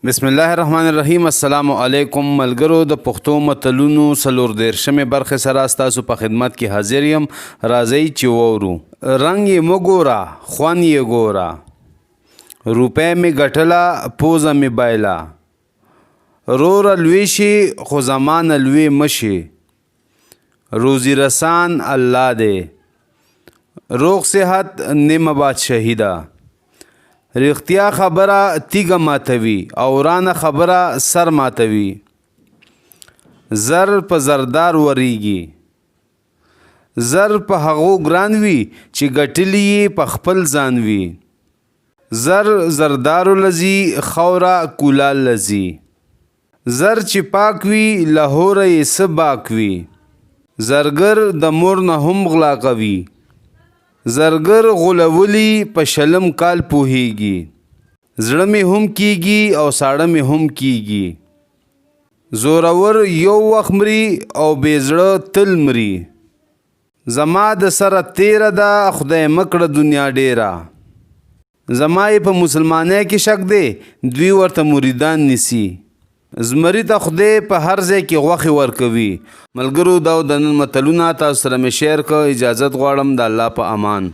بسم الله الرحمن الرحیم. السلام علیکم ملګرو. د پښتو متلونو 14مې برخې سره ستاسو په خدمت کې حاضر یم. راځئ چې وورو. رنګ یې مګوره خوند یې ګوره، روپۍ مې ګټله پوزه مې بایله، روره لوی شي خو زمانه لوی مشي، روزي رسان الله دی، روغ صحت نیمه بادشاهي ده، رښتیا خبره تیږه ماتوي او ورانه خبره سر ماتوي، زر په زردار وریږي، زر په هغو ګران وي چې ګټلی یې په خپل ځان وي، زر زردارو لذي خوره کولال لذي، زر چې پاک وي لاهوره یې څه باک وي، زرګر د مور نه هم غلا کوي، زرګر غولولی په شلم کال پوهیږي، زړه مې هم کیږي او ساړه مې هم کیږي، زورور یو وخت مري او بې زړه تل مري، زما د سره تیره ده خدای مکړه دنیا ډیره، زما یې په مسلمانۍ کې شک دی دوی ورته مریدان نیسي، زمري ته خدای په هر ځای کې غوښې ورکوي. ملګرو دا د نن متلونه تاسو سره مې شیر کړ. اجازت غواړم د الله په امان.